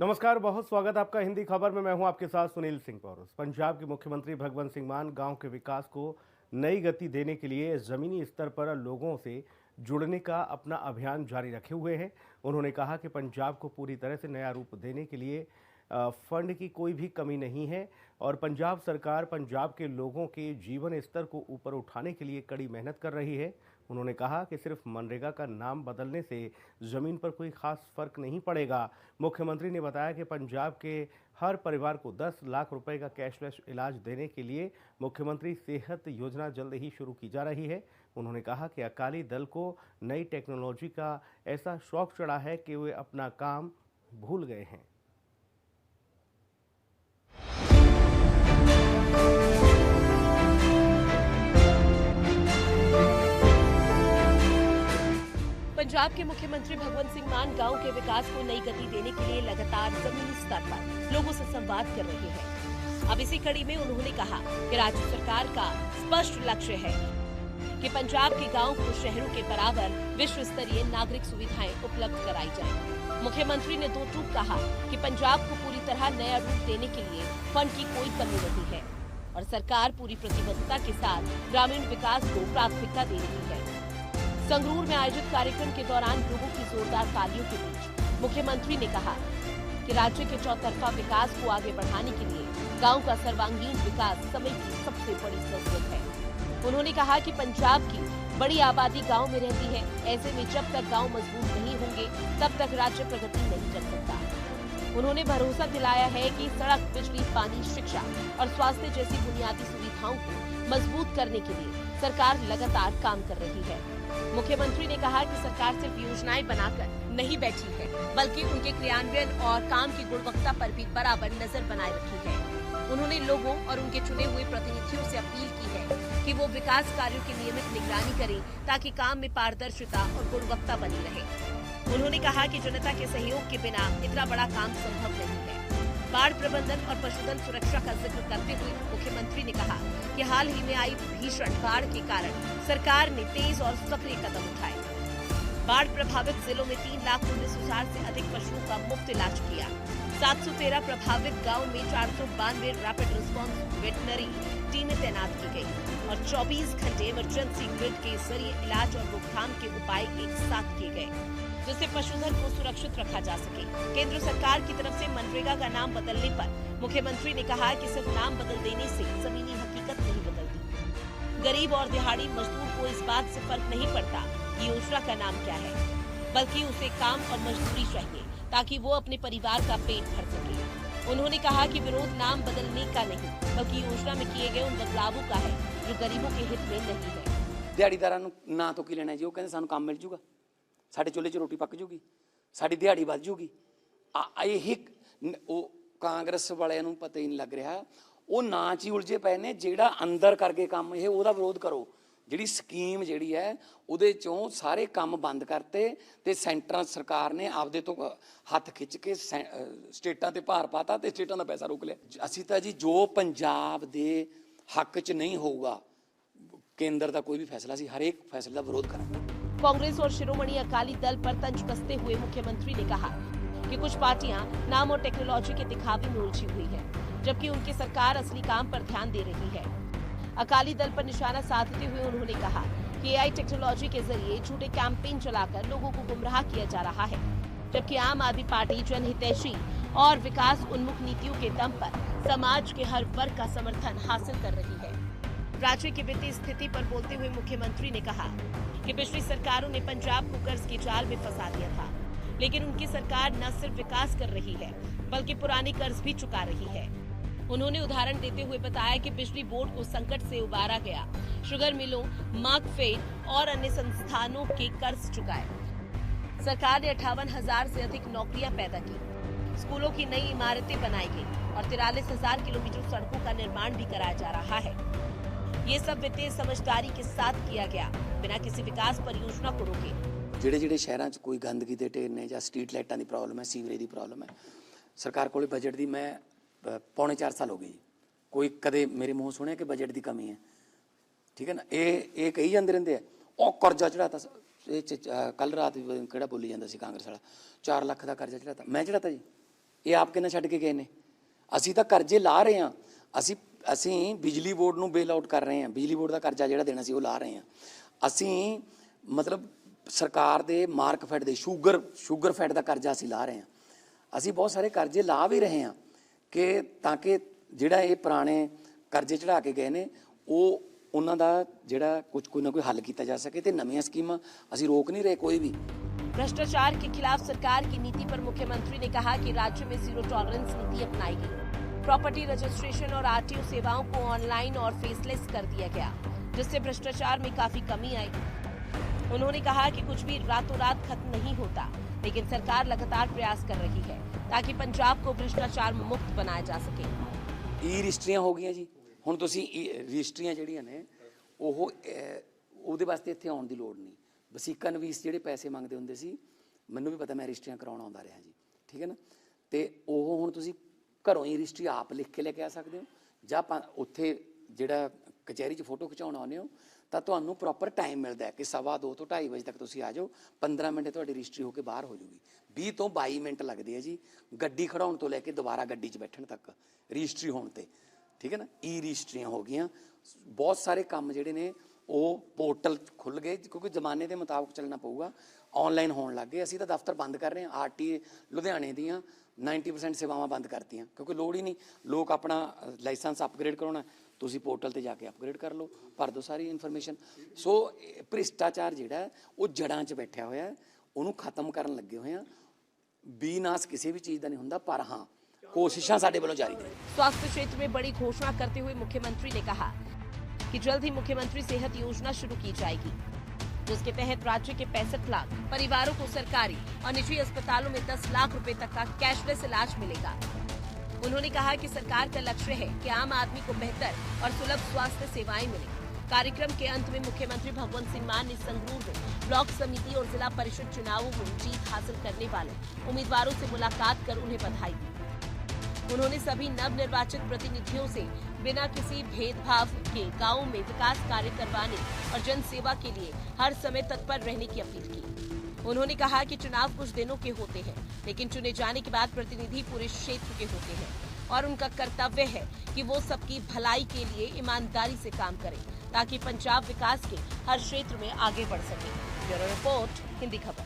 नमस्कार, बहुत स्वागत आपका हिंदी खबर में। मैं हूं आपके साथ सुनील सिंह पौरुष। पंजाब के मुख्यमंत्री भगवंत सिंह मान गांव के विकास को नई गति देने के लिए जमीनी स्तर पर लोगों से जुड़ने का अपना अभियान जारी रखे हुए हैं। उन्होंने कहा कि पंजाब को पूरी तरह से नया रूप देने के लिए फंड की कोई भी कमी नहीं है और पंजाब सरकार पंजाब के लोगों के जीवन स्तर को ऊपर उठाने के लिए कड़ी मेहनत कर रही है। उन्होंने कहा कि सिर्फ मनरेगा का नाम बदलने से ज़मीन पर कोई खास फर्क नहीं पड़ेगा। मुख्यमंत्री ने बताया कि पंजाब के हर परिवार को 10 लाख रुपए का कैशलेस इलाज देने के लिए मुख्यमंत्री सेहत योजना जल्द ही शुरू की जा रही है। उन्होंने कहा कि अकाली दल को नई टेक्नोलॉजी का ऐसा शौक चढ़ा है कि वे अपना काम भूल गए हैं। पंजाब के मुख्यमंत्री भगवंत सिंह मान गांव के विकास को नई गति देने के लिए लगातार जमीनी स्तर पर लोगों से संवाद कर रहे हैं। अब इसी कड़ी में उन्होंने कहा कि राज्य सरकार का स्पष्ट लक्ष्य है कि पंजाब के गांव को शहरों के बराबर विश्व स्तरीय नागरिक सुविधाएं उपलब्ध कराई जाएं। मुख्यमंत्री ने दो टूक कहा कि पंजाब को पूरी तरह नया रूप देने के लिए फंड की कोई कमी नहीं है और सरकार पूरी प्रतिबद्धता के साथ ग्रामीण विकास को प्राथमिकता दे रही है। संगरूर में आयोजित कार्यक्रम के दौरान लोगों की जोरदार तालियों के बीच मुख्यमंत्री ने कहा कि राज्य के चौतरफा विकास को आगे बढ़ाने के लिए गांव का सर्वांगीण विकास समय की सबसे बड़ी जरूरत है। उन्होंने कहा कि पंजाब की बड़ी आबादी गांव में रहती है। ऐसे में जब तक गांव मजबूत नहीं होंगे तब तक राज्य प्रगति नहीं कर सकता। उन्होंने भरोसा दिलाया है कि सड़क, बिजली, पानी, शिक्षा और स्वास्थ्य जैसी बुनियादी सुविधाओं को मजबूत करने के लिए सरकार लगातार काम कर रही है। मुख्यमंत्री ने कहा कि सरकार सिर्फ योजनाएं बनाकर नहीं बैठी है, बल्कि उनके क्रियान्वयन और काम की गुणवत्ता पर भी बराबर नजर बनाए रखी है। उन्होंने लोगों और उनके चुने हुए प्रतिनिधियों से अपील की है कि वो विकास कार्यों की नियमित निगरानी करें ताकि काम में पारदर्शिता और गुणवत्ता बनी रहे। उन्होंने कहा कि जनता के सहयोग के बिना इतना बड़ा काम संभव नहीं है। बाढ़ प्रबंधन और पशुधन सुरक्षा का जिक्र करते हुए मुख्यमंत्री ने कहा कि हाल ही में आई भीषण बाढ़ के कारण सरकार ने तेज और सक्रिय कदम उठाए। बाढ़ प्रभावित जिलों में 3,19,000 से अधिक पशुओं का मुफ्त इलाज किया। 713 प्रभावित गाँव में 492 रैपिड रिस्पॉन्स वेटनरी टीमें तैनात की गयी और 24 घंटे इमरजेंसी ग्रिड के जरिए इलाज और रोकथाम के उपाय एक साथ किए गए, जिससे पशुधन को सुरक्षित रखा जा सके। केंद्र सरकार की तरफ से मनरेगा का नाम बदलने पर मुख्यमंत्री ने कहा कि सिर्फ नाम बदल देने से जमीनी हकीकत नहीं बदलती। गरीब और दिहाड़ी मजदूर को इस बात से फर्क नहीं पड़ता कि योजना का नाम क्या है, बल्कि उसे काम और मजदूरी चाहिए ताकि वो अपने परिवार का पेट भर सके। उन्होंने कहा कि विरोध नाम बदलने का नहीं, बल्कि योजना में किए गए उन बदलावों का है जो गरीबों के हित में नहीं है। दिहाड़ीदारां नूं ना तो की लेना जी, वो कहंदे सानूं काम मिल जूगा, साडे चुੱਲ੍ਹੇ 'ਚ रोटी पक जूगी, साडी दिहाड़ी वध जूगी। यही कांग्रेस वालिਆਂ ਨੂੰ पता ही नहीं लग रहा, वो ना च ही उलझे पे ने। जिहड़ा अंदर करके काम ये ਉਹਦਾ विरोध करो। जिहड़ी स्कीम जिहड़ी है ਉਹਦੇ ਚੋਂ सारे काम बंद करते ते सेंटर सरकार ने आपदे तो हथ खिच के स्टेटां ते भार पाता ते स्टेटां दा पैसा रोक लिया। असीं तां जी जो पंजाब दे हक च नहीं होऊगा केंद्र का कोई भी फैसला, असीं हर एक फैसले का विरोध करांगे। कांग्रेस और शिरोमणि अकाली दल पर तंज कसते हुए मुख्यमंत्री ने कहा कि कुछ पार्टियां नाम और टेक्नोलॉजी के दिखावे में उलझी हुई है, जबकि उनकी सरकार असली काम पर ध्यान दे रही है। अकाली दल पर निशाना साधते हुए उन्होंने कहा कि एआई टेक्नोलॉजी के जरिए झूठे कैंपेन चलाकर लोगों को गुमराह किया जा रहा है, जबकि आम आदमी पार्टी जनहितैषी और विकास उन्मुख नीतियों के दम पर समाज के हर वर्ग का समर्थन हासिल कर रही है। राज्य की वित्तीय स्थिति पर बोलते हुए मुख्यमंत्री ने कहा कि पिछली सरकारों ने पंजाब को कर्ज के जाल में फंसा दिया था, लेकिन उनकी सरकार न सिर्फ विकास कर रही है बल्कि पुराने कर्ज भी चुका रही है। उन्होंने उदाहरण देते हुए बताया कि बिजली बोर्ड को संकट से उबारा गया, शुगर मिलों, मार्कफेड और अन्य संस्थानों के कर्ज चुकाए। सरकार ने 58,000 से अधिक नौकरियां पैदा की, स्कूलों की नई इमारतें बनाई गई और 43,000 किलोमीटर सड़कों का निर्माण भी कराया जा रहा है। ये सब वित्तीय समझदारी के साथ किया गया, बिना किसी विकास परियोजना को रोके। ਜਿਹੜੇ ਜਿਹੜੇ ਸ਼ਹਿਰਾਂ 'ਚ ਕੋਈ ਗੰਦਗੀ ਦੇ ਢੇਰ ਨੇ ਜਾਂ ਸਟਰੀਟ ਲਾਈਟਾਂ ਦੀ ਪ੍ਰੋਬਲਮ ਹੈ, ਸੀਵਰੇਜ ਦੀ ਪ੍ਰੋਬਲਮ ਹੈ, ਸਰਕਾਰ ਕੋਲੇ ਬਜਟ ਦੀ ਮੈਂ पौने 4 साल हो गए जी कोई कदे मेरे मूँह सुने कि बजट की कमी है। ठीक है ना, ये कही जाते रहते हैं और कर्जा चढ़ाता। कल रात कि बोली जाता कांग्रेस वाला 4 लाख का कर्जा चढ़ाता, मैं चढ़ाता जी? ਇਹ ਆਪ ਕਿੰਨਾ ਛੱਡ ਕੇ ਗਏ ਨੇ। ਅਸੀਂ ਤਾਂ ਕਰਜ਼ੇ ਲਾ ਰਹੇ ਹਾਂ, ਅਸੀਂ ਬਿਜਲੀ ਬੋਰਡ ਨੂੰ ਬੇਲ ਆਊਟ ਕਰ ਰਹੇ ਹਾਂ, ਬਿਜਲੀ ਬੋਰਡ ਦਾ ਕਰਜ਼ਾ ਜਿਹੜਾ ਦੇਣਾ ਸੀ ਉਹ ਲਾ ਰਹੇ ਹਾਂ। ਅਸੀਂ ਮਤਲਬ ਸਰਕਾਰ ਦੇ ਮਾਰਕਫੈਡ ਦੇ ਸ਼ੂਗਰ ਫੈਡ ਦਾ ਕਰਜ਼ਾ ਅਸੀਂ ਲਾ ਰਹੇ ਹਾਂ। ਅਸੀਂ ਬਹੁਤ ਸਾਰੇ ਕਰਜ਼ੇ ਲਾ ਵੀ ਰਹੇ ਹਾਂ ਕਿ ਤਾਂ ਕਿ ਜਿਹੜਾ ਇਹ ਪੁਰਾਣੇ ਕਰਜ਼ੇ ਚੜਾ ਕੇ ਗਏ ਨੇ ਉਹ ਉਹਨਾਂ ਦਾ ਜਿਹੜਾ ਕੋਈ ਨਾ ਕੋਈ ਹੱਲ ਕੀਤਾ ਜਾ सके। ਤੇ ਨਵੀਆਂ ਸਕੀਮਾਂ ਅਸੀਂ रोक नहीं रहे कोई भी। भ्रष्टाचार के खिलाफ सरकार की नीति पर मुख्यमंत्री ने कहा कि राज्य में जीरो टॉलरेंस नीति अपनाई गई। प्रॉपर्टी रजिस्ट्रेशन और आरटीओ सेवाओं को ऑनलाइन और फेसलेस कर दिया गया, जिससे भ्रष्टाचार में काफी कमी आई। उन्होंने कहा कि कुछ भी रातों रात खत्म नहीं होता, लेकिन सरकार लगातार प्रयास कर रही है ताकि पंजाब को भ्रष्टाचार मुक्त बनाया जा सके। ई रजिस्ट्रियां हो गई जी। ਹੁਣ ਤੁਸੀਂ ਰਜਿਸਟਰੀਆਂ ਜਿਹੜੀਆਂ ਨੇ ਉਹਦੇ ਵਾਸਤੇ ਇੱਥੇ ਆਉਣ ਦੀ ਲੋੜ ਨਹੀਂ। ਵਸੀਕਾ ਨਵੀਸ ਜਿਹੜੇ ਪੈਸੇ ਮੰਗਦੇ ਹੁੰਦੇ ਸੀ, ਮੈਨੂੰ ਵੀ ਪਤਾ, ਮੈਂ ਰਜਿਸਟਰੀਆਂ ਕਰਾਉਣ ਆਉਂਦਾ ਰਿਹਾ ਜੀ, ਠੀਕ ਹੈ ਨਾ। ਤੇ ਉਹ ਹੁਣ ਤੁਸੀਂ ਘਰੋਂ ਹੀ ਰਜਿਸਟਰੀ ਆਪ ਲਿਖ ਕੇ ਲੈ ਕੇ ਆ ਸਕਦੇ ਹੋ, ਜਾਂ ਉੱਥੇ ਜਿਹੜਾ ਕਚਹਿਰੀ 'ਚ ਫੋਟੋ ਖਿਚਾਉਣ ਆਉਂਦੇ ਹੋ ਤਾਂ ਤੁਹਾਨੂੰ ਪ੍ਰੋਪਰ ਟਾਈਮ ਮਿਲਦਾ ਹੈ ਕਿ 2:15 ਤੋਂ 2:30 ਵਜੇ ਤੱਕ ਤੁਸੀਂ ਆ ਜਾਓ। 15 ਮਿੰਟ ਤੁਹਾਡੀ ਰਜਿਸਟਰੀ ਹੋ ਕੇ ਬਾਹਰ ਹੋ ਜੂਗੀ। 20 ਤੋਂ 22 ਮਿੰਟ ਲੱਗਦੇ ਆ ਜੀ ਗੱਡੀ ਖੜਾਉਣ ਤੋਂ ਲੈ ਕੇ ਦੁਬਾਰਾ ਗੱਡੀ 'ਚ ਬੈਠਣ ਤੱਕ ਰਜਿਸਟਰੀ ਹੋਣ ਤੇ, ठीक है ना। ई रजिस्ट्रियां हो गई, बहुत सारे काम जिहड़े ने वो पोर्टल खुल गए क्योंकि जमाने के मुताबिक चलना पऊगा। ऑनलाइन होने लग गए। असीं तां दफ्तर बंद कर रहे हैं। आरटीए लुधियाने दीयां 90% सेवावां बंद करतीआं क्योंकि लोड़ ही नहीं। लोग अपना लाइसेंस अपग्रेड कराउणा, तुसीं पोर्टल ते जाके अपग्रेड कर लो, भर दो सारी इन्फॉर्मेशन। सो भ्रिष्टाचार जिहड़ा वो जड़ां 'च बैठा होया, उहनूं खत्म करन लगे होए आ। बीनाश किसी भी चीज़ का नहीं हुंदा, पर हाँ कोशिशां साडे वल्लों जारी ने। स्वास्थ्य क्षेत्र में बड़ी घोषणा करते हुए मुख्यमंत्री ने कहा कि जल्द ही मुख्यमंत्री सेहत योजना शुरू की जाएगी, जिसके तहत राज्य के 65 लाख परिवारों को सरकारी और निजी अस्पतालों में 10 लाख रुपए तक का कैशलेस इलाज मिलेगा। उन्होंने कहा कि सरकार का लक्ष्य है कि आम आदमी को बेहतर और सुलभ स्वास्थ्य सेवाएं मिले। कार्यक्रम के अंत में मुख्यमंत्री भगवंत सिंह मान ने संगरूर में ब्लॉक समिति और जिला परिषद चुनावों में जीत हासिल करने वाले उम्मीदवारों से मुलाकात कर उन्हें बधाई दी। उन्होंने सभी नवनिर्वाचित प्रतिनिधियों से बिना किसी भेदभाव के गांव में विकास कार्य करवाने और जन सेवा के लिए हर समय तत्पर रहने की अपील की। उन्होंने कहा कि चुनाव कुछ दिनों के होते हैं, लेकिन चुने जाने के बाद प्रतिनिधि पूरे क्षेत्र के होते हैं और उनका कर्तव्य है कि वो सबकी भलाई के लिए ईमानदारी से काम करें ताकि पंजाब विकास के हर क्षेत्र में आगे बढ़ सके। ब्यूरो रिपोर्ट, हिंदी खबर।